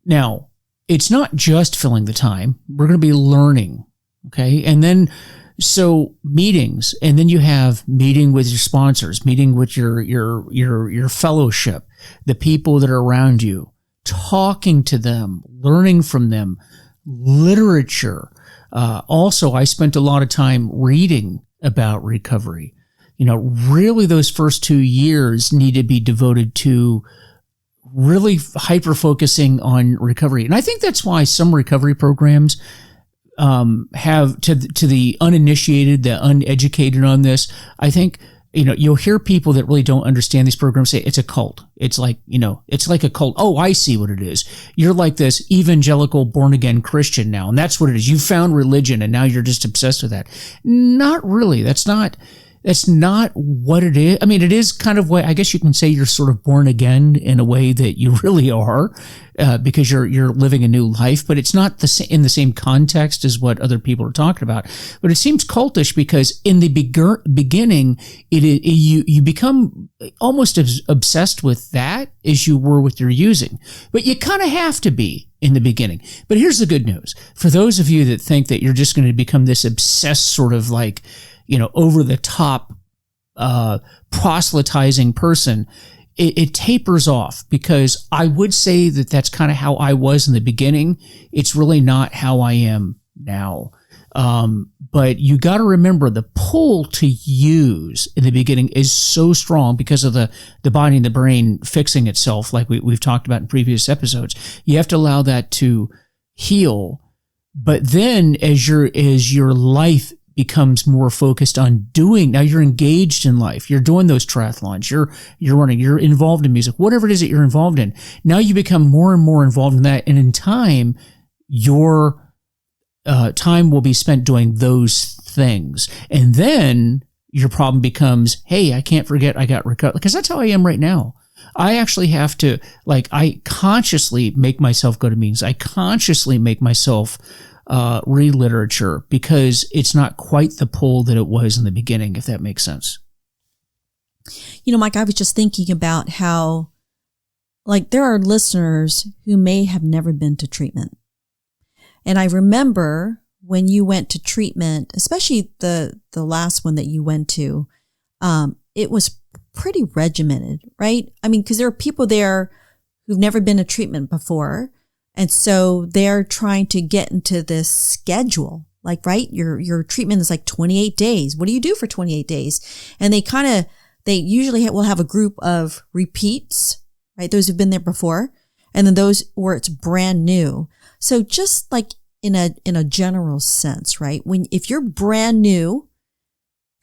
Now, it's not just filling the time. We're going to be learning, okay? And then, so meetings, and then you have meeting with your sponsors, meeting with your fellowship, the people that are around you, talking to them, learning from them, literature. Also, I spent a lot of time reading about recovery. Really those first 2 years need to be devoted to really hyper-focusing on recovery. And I think that's why some recovery programs have, to the uninitiated, the uneducated on this, I think, you'll hear people that really don't understand these programs say it's a cult. It's like, it's like a cult. Oh, I see what it is. You're like this evangelical born-again Christian now, and that's what it is. You found religion, and now you're just obsessed with that. Not really. That's not what it is. I mean, it is kind of what, I guess you can say you're sort of born again in a way that you really are, because you're living a new life, but it's not in the same context as what other people are talking about. But it seems cultish because in the beginning, you become almost as obsessed with that as you were with your using. But you kind of have to be in the beginning. But here's the good news. For those of you that think that you're just going to become this obsessed sort of like, over the top, proselytizing person, it tapers off, because I would say that that's kind of how I was in the beginning. It's really not how I am now. But you got to remember the pull to use in the beginning is so strong because of the body and the brain fixing itself, like we've talked about in previous episodes. You have to allow that to heal. But then as your life becomes more focused on doing, now you're engaged in life, you're doing those triathlons, you're running, you're involved in music, whatever it is that you're involved in. Now you become more and more involved in that, and in time, your time will be spent doing those things. And then your problem becomes, hey, I can't forget I got recovered, because that's how I am right now. I actually have to, I consciously make myself go to meetings. I consciously make myself read literature, because it's not quite the pull that it was in the beginning, if that makes sense. Mike, I was just thinking about how, there are listeners who may have never been to treatment. And I remember when you went to treatment, especially the last one that you went to, it was pretty regimented, right? I mean, because there are people there who've never been to treatment before. And so they're trying to get into this schedule, right? Your treatment is 28 days. What do you do for 28 days? And they usually will have a group of repeats, right? Those who've been there before. And then those where it's brand new. So just in a general sense, right? If you're brand new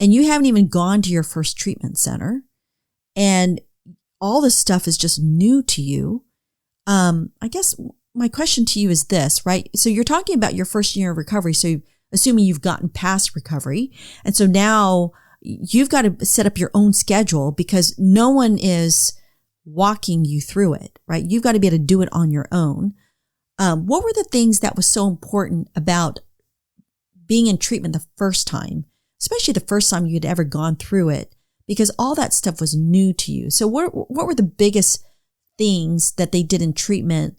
and you haven't even gone to your first treatment center, and all this stuff is just new to you. I guess my question to you is this, right? So you're talking about your first year of recovery. So assuming you've gotten past recovery. And so now you've got to set up your own schedule because no one is walking you through it, right? You've got to be able to do it on your own. What were the things that was so important about being in treatment the first time, especially the first time you had ever gone through it? Because all that stuff was new to you. So what were the biggest things that they did in treatment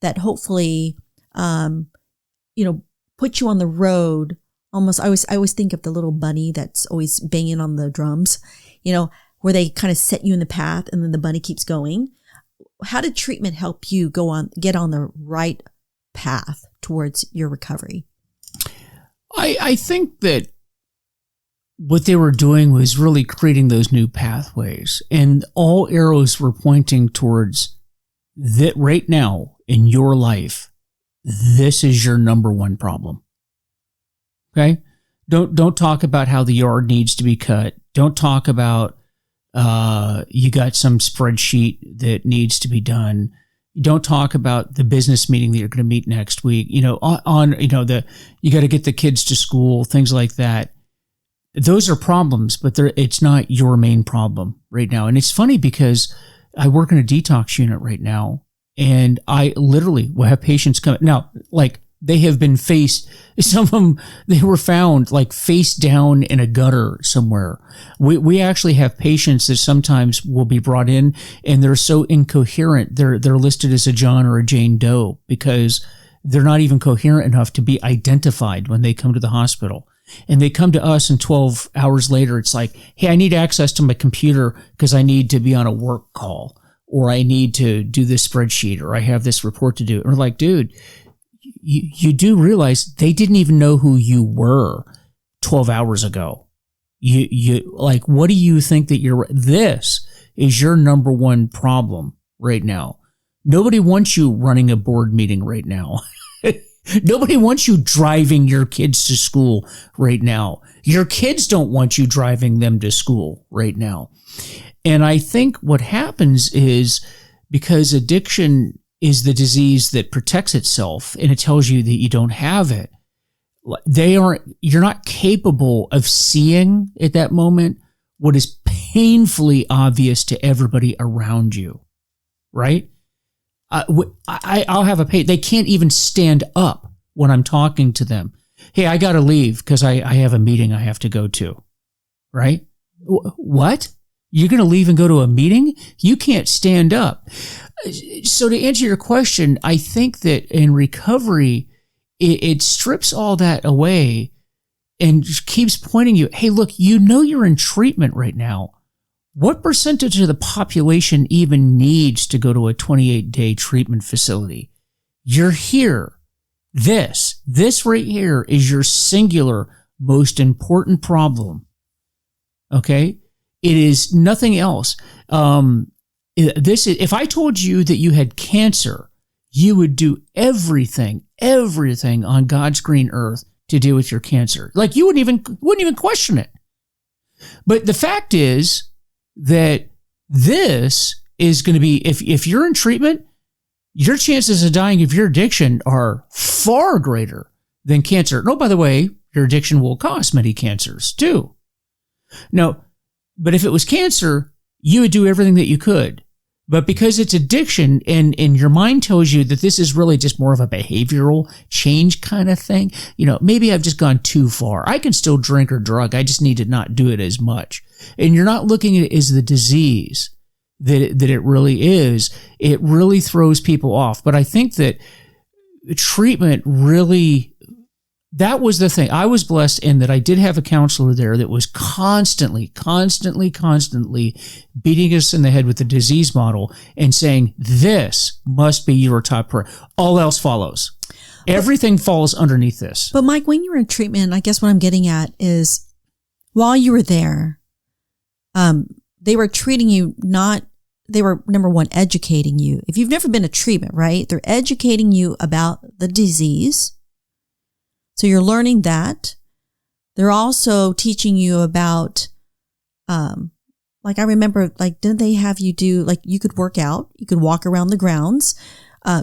that hopefully, put you on the road? Almost, I always think of the little bunny that's always banging on the drums, where they kind of set you in the path and then the bunny keeps going. How did treatment help you get on the right path towards your recovery? I think that what they were doing was really creating those new pathways, and all arrows were pointing towards that right now in your life. This is your number one problem. Okay? Don't talk about how the yard needs to be cut. Don't talk about you got some spreadsheet that needs to be done. Don't talk about the business meeting that you're going to meet next week. You got to get the kids to school, things like that. Those are problems, but it's not your main problem right now. And it's funny because I work in a detox unit right now, and I literally will have patients come now, like they have been some of them, they were found like face down in a gutter somewhere. We actually have patients that sometimes will be brought in and they're so incoherent. They're listed as a John or a Jane Doe because they're not even coherent enough to be identified when they come to the hospital. And they come to us and 12 hours later, it's like, hey, I need access to my computer because I need to be on a work call, or I need to do this spreadsheet, or I have this report to do. And we're like, dude, you do realize they didn't even know who you were 12 hours ago. You like, what do you think that this is your number one problem right now? Nobody wants you running a board meeting right now. Nobody wants you driving your kids to school right now. Your kids don't want you driving them to school right now. And I think what happens is because addiction is the disease that protects itself and it tells you that you don't have it, you're not capable of seeing at that moment what is painfully obvious to everybody around you, right? I'll have a patient, they can't even stand up when I'm talking to them. Hey, I got to leave because I have a meeting I have to go to, right? What? You're going to leave and go to a meeting? You can't stand up. So to answer your question, I think that in recovery, it strips all that away and keeps pointing you, hey, look, you're in treatment right now. What percentage of the population even needs to go to a 28-day treatment facility? You're here. This right here is your singular most important problem. Okay? It is nothing else. If I told you that you had cancer, you would do everything on God's green earth to deal with your cancer. Like you wouldn't even question it. But the fact is that this is going to be, if you're in treatment, your chances of dying of your addiction are far greater than cancer. Oh, by the way, your addiction will cause many cancers too. No, but if it was cancer, you would do everything that you could. But because it's addiction and your mind tells you that this is really just more of a behavioral change kind of thing, maybe I've just gone too far. I can still drink or drug. I just need to not do it as much. And you're not looking at it as the disease that it really is. It really throws people off. But I think that treatment really, that was the thing. I was blessed in that I did have a counselor there that was constantly beating us in the head with the disease model and saying, this must be your top priority. All else follows. Everything falls underneath this. But Mike, when you were in treatment, I guess what I'm getting at is while you were there, they were treating you they were, number one, educating you. If you've never been to treatment, right? They're educating you about the disease. So you're learning that. they're also teaching you about, like I remember, like, didn't they have you do, like, you could work out, you could walk around the grounds.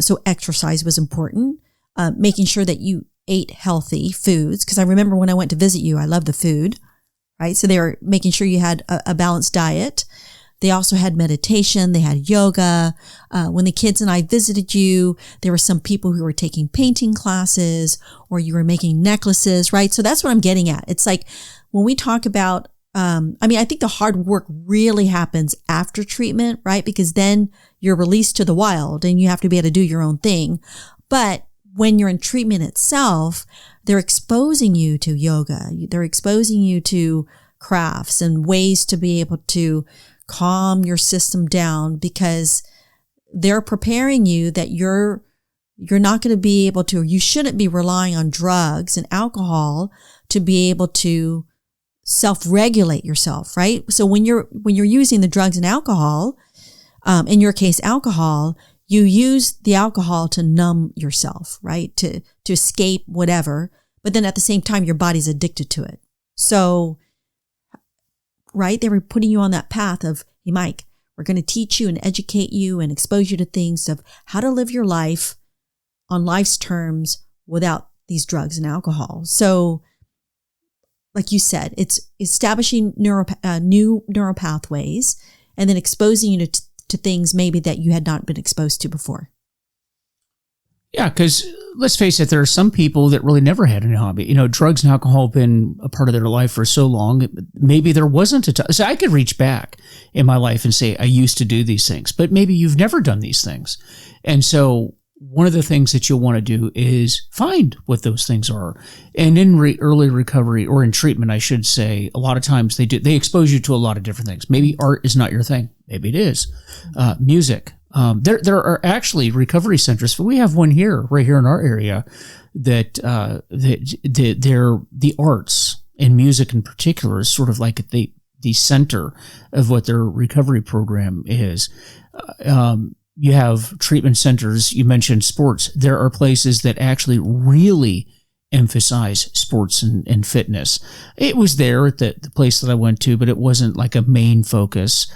So exercise was important, making sure that you ate healthy foods. Cause I remember when I went to visit you, I loved the food, right? So they were making sure you had a balanced diet. They also had meditation. They had yoga. When the kids and I visited you, there were some people who were taking painting classes, or you were making necklaces, right? So that's what I'm getting at. It's like when we talk about, I think the hard work really happens after treatment, right? Because then you're released to the wild and you have to be able to do your own thing. But when you're in treatment itself, they're exposing you to yoga. They're exposing you to crafts and ways to be able to calm your system down, because they're preparing you that you're not going to be able to, or you shouldn't be relying on drugs and alcohol to be able to self-regulate yourself, right? So when you're using the drugs and alcohol, in your case, alcohol, you use the alcohol to numb yourself, right? To escape whatever. But then at the same time, your body's addicted to it. So, right? They were putting you on that path of, hey, Mike, we're going to teach you and educate you and expose you to things of how to live your life on life's terms without these drugs and alcohol. So, like you said, it's establishing new neural pathways and then exposing you to things maybe that you had not been exposed to before. Yeah, because let's face it, there are some people that really never had any hobby. You know, drugs and alcohol have been a part of their life for so long. Maybe there wasn't a time. So I could reach back in my life and say, I used to do these things, but maybe you've never done these things. And so one of the things that you'll want to do is find what those things are. And in early recovery, or in treatment, I should say, a lot of times they expose you to a lot of different things. Maybe art is not your thing. Maybe it is. Music. There are actually recovery centers. We have one right here in our area that they're the arts and music in particular is sort of like the center of what their recovery program is. You have treatment centers. You mentioned sports. There are places that actually really emphasize sports and fitness. It was there at the place that I went to, but it wasn't like a main focus.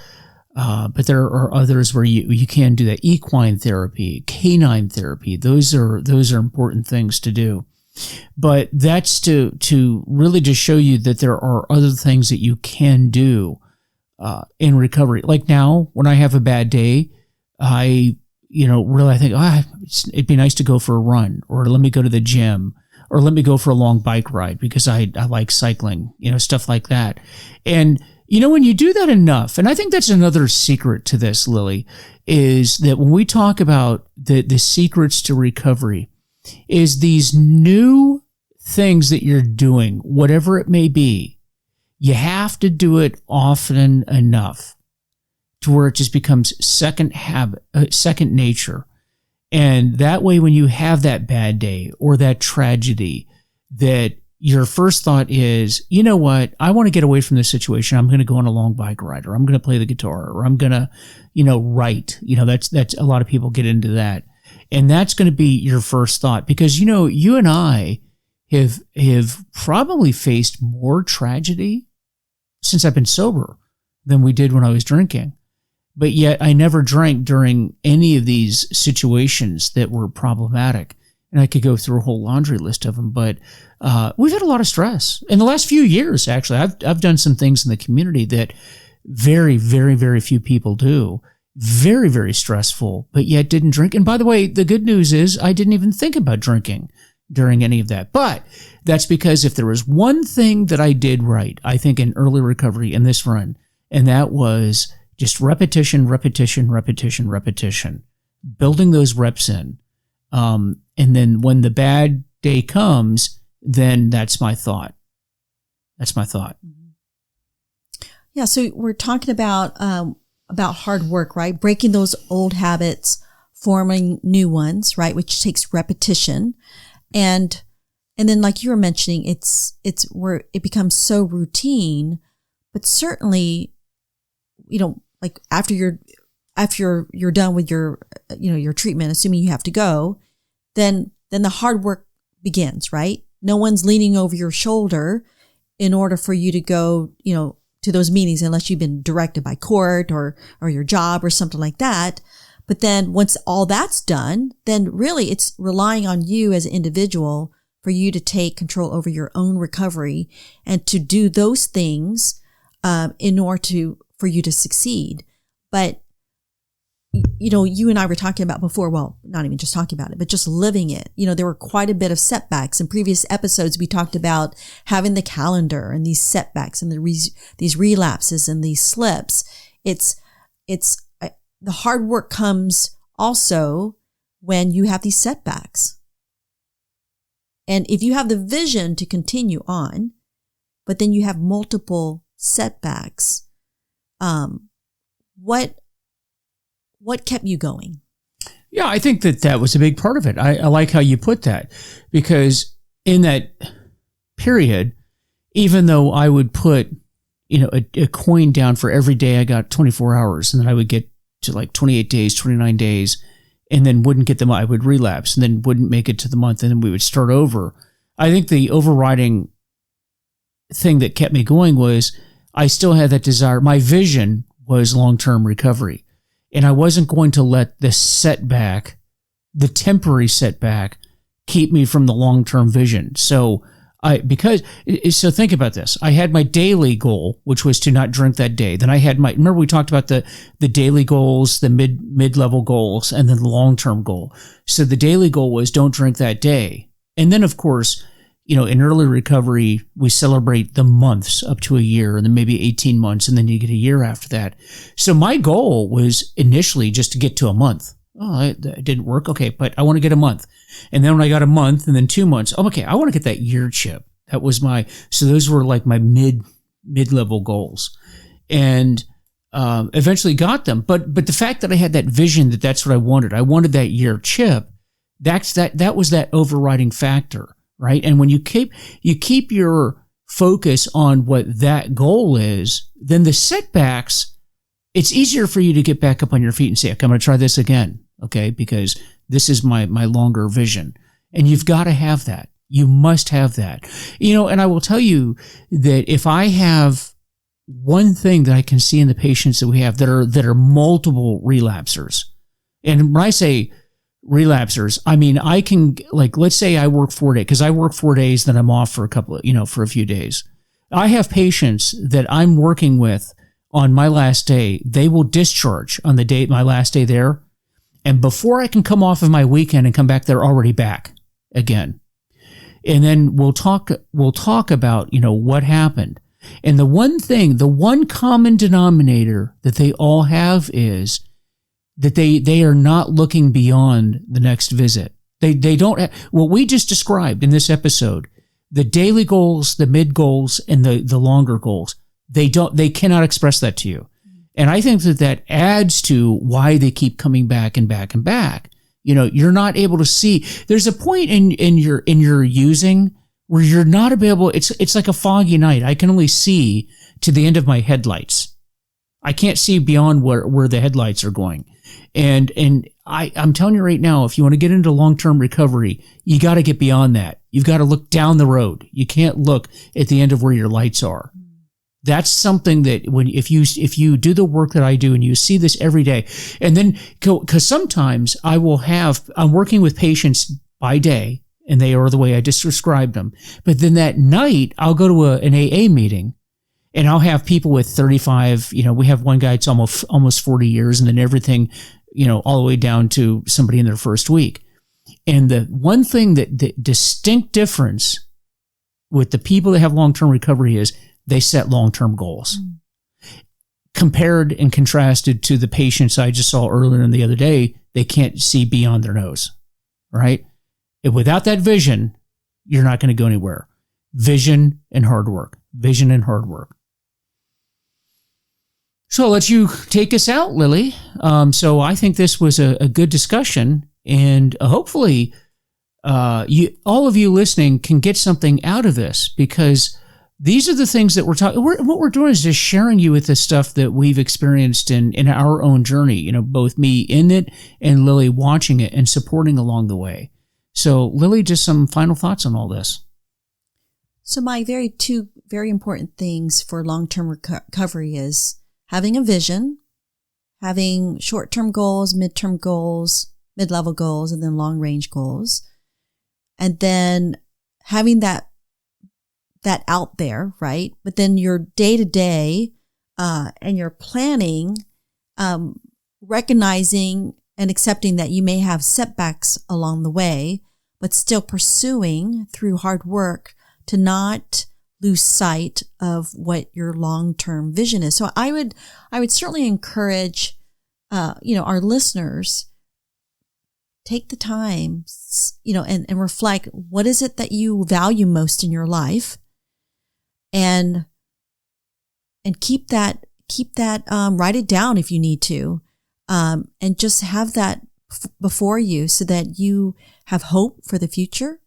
But there are others where you can do that. Equine therapy, canine therapy. Those are important things to do. But that's to really just show you that there are other things that you can do in recovery. Like now, when I have a bad day, I think, it'd be nice to go for a run, or let me go to the gym, or let me go for a long bike ride because I like cycling, stuff like that. And when you do that enough, and I think that's another secret to this, Lily, is that when we talk about the secrets to recovery, is these new things that you're doing, whatever it may be, you have to do it often enough to where it just becomes second nature. And that way, when you have that bad day or that tragedy, that your first thought is, you know what, I want to get away from this situation. I'm going to go on a long bike ride, or I'm going to play the guitar, or I'm going to, write. That's a lot of people get into that. And that's going to be your first thought, because, you and I have probably faced more tragedy since I've been sober than we did when I was drinking. But yet I never drank during any of these situations that were problematic. And I could go through a whole laundry list of them, but we've had a lot of stress in the last few years. Actually, I've done some things in the community that very, very, very few people do. Very, very stressful, but yet didn't drink. And by the way, the good news is I didn't even think about drinking during any of that. But that's because if there was one thing that I did right, I think in early recovery in this run, and that was just repetition, building those reps in. And then when the bad day comes, then that's my thought. Yeah. So we're talking about hard work, right? Breaking those old habits, forming new ones, right? Which takes repetition. And then like you were mentioning, it's where it becomes so routine, but certainly, like after you're done with your treatment, assuming you have to go, then the hard work begins, right? No one's leaning over your shoulder in order for you to go, to those meetings, unless you've been directed by court or your job or something like that. But then once all that's done, then really it's relying on you as an individual for you to take control over your own recovery and to do those things in order for you to succeed. But you and I were talking about before, well, not even just talking about it, but just living it. There were quite a bit of setbacks. In previous episodes, we talked about having the calendar and these setbacks and these relapses and these slips. It's the hard work comes also when you have these setbacks. And if you have the vision to continue on, but then you have multiple setbacks, what kept you going? Yeah, I think that was a big part of it. I like how you put that, because in that period, even though I would put, a coin down for every day I got 24 hours, and then I would get to like 28 days, 29 days, and then wouldn't get them, I would relapse and then wouldn't make it to the month, and then we would start over. I think the overriding thing that kept me going was I still had that desire. My vision was long-term recovery. And I wasn't going to let the setback, the temporary setback, keep me from the long-term vision. So think about this. I had my daily goal, which was to not drink that day. Then I had remember we talked about the daily goals, the mid-level goals, and then the long-term goal. So the daily goal was don't drink that day. And then, of course, in early recovery, we celebrate the months up to a year, and then maybe 18 months, and then you get a year after that. So my goal was initially just to get to a month. Oh, it didn't work. Okay, but I want to get a month. And then when I got a month and then 2 months, okay, I want to get that year chip. That was so those were like my mid-level goals. And eventually got them. But the fact that I had that vision that's what I wanted that year chip, that was that overriding factor. Right. And when you keep your focus on what that goal is, then the setbacks, it's easier for you to get back up on your feet and say, okay, I'm going to try this again. Okay. Because this is my longer vision. And you've got to have that. You must have that. And I will tell you that if I have one thing that I can see in the patients that we have that are multiple relapsers, and when I say relapsers, I mean, I can, let's say I work 4 days, because I work 4 days, then I'm off for for a few days. I have patients that I'm working with on my last day. They will discharge on my last day there. And before I can come off of my weekend and come back, they're already back again. And then we'll talk about, what happened. And the one common denominator that they all have is that they are not looking beyond the next visit. They don't have, what we just described in this episode, the daily goals, the mid goals, and the longer goals. They cannot express that to you. And I think that adds to why they keep coming back and back and back. You're not able to see. There's a point in your using where you're not able. It's like a foggy night. I can only see to the end of my headlights. I can't see beyond where the headlights are going. And I'm telling you right now, if you want to get into long-term recovery, you got to get beyond that. You've got to look down the road. You can't look at the end of where your lights are. That's something that if you do the work that I do and you see this every day, and then because sometimes I'm working with patients by day and they are the way I just described them, but then that night I'll go to an AA meeting. And I'll have people with 35, we have one guy that's almost 40 years, and then everything, all the way down to somebody in their first week. And the one thing the distinct difference with the people that have long-term recovery is they set long-term goals. Compared and contrasted to the patients I just saw earlier in the other day, they can't see beyond their nose, right? And without that vision, you're not going to go anywhere. Vision and hard work. Vision and hard work. So I'll let you take us out, Lily. So I think this was a good discussion, and hopefully all of you listening can get something out of this, because these are the things that we're talking. What we're doing is just sharing you with the stuff that we've experienced in our own journey, both me in it and Lily watching it and supporting along the way. So Lily, just some final thoughts on all this. So my two very important things for long-term recovery is having a vision, having short-term goals, mid-term goals, mid-level goals, and then long-range goals. And then having that out there, right? But then your day-to-day and your planning, recognizing and accepting that you may have setbacks along the way, but still pursuing through hard work to not lose sight of what your long-term vision is. So I would certainly encourage, our listeners, take the time, and reflect, what is it that you value most in your life? And keep that, write it down if you need to. And just have that before you so that you have hope for the future,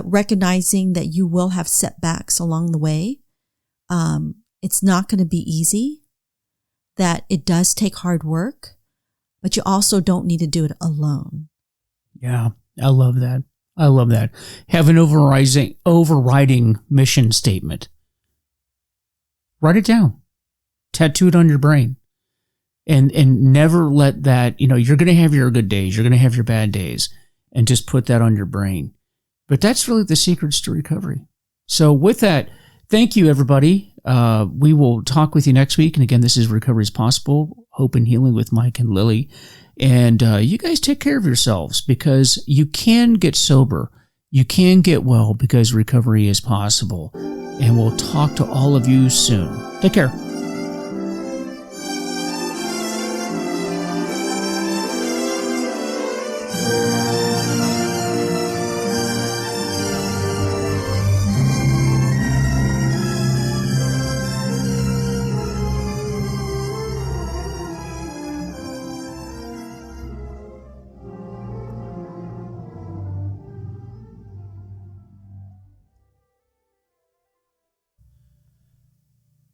recognizing that you will have setbacks along the way. It's not going to be easy, that it does take hard work, but you also don't need to do it alone. Yeah, I love that. Have an overriding mission statement. Write it down. Tattoo it on your brain. And never let that, you're going to have your good days, you're going to have your bad days, and just put that on your brain. But that's really the secrets to recovery. So with that, thank you, everybody. We will talk with you next week. And again, this is Recovery is Possible, Hope and Healing with Mike and Lily. And you guys take care of yourselves, because you can get sober. You can get well, because recovery is possible. And we'll talk to all of you soon. Take care.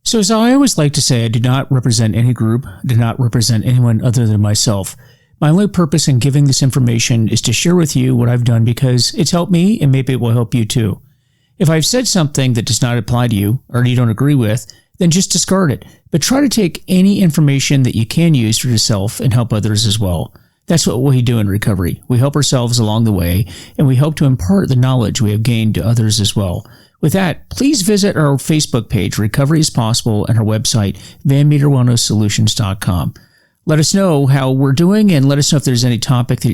So as I always like to say, I do not represent any group, do not represent anyone other than myself. My only purpose in giving this information is to share with you what I've done, because it's helped me and maybe it will help you too. If I've said something that does not apply to you or you don't agree with, then just discard it. But try to take any information that you can use for yourself and help others as well. That's what we do in recovery. We help ourselves along the way, and we hope to impart the knowledge we have gained to others as well. With that, please visit our Facebook page, Recovery is Possible, and our website, VanMeterWellnessSolutions.com. Let us know how we're doing, and let us know if there's any topic that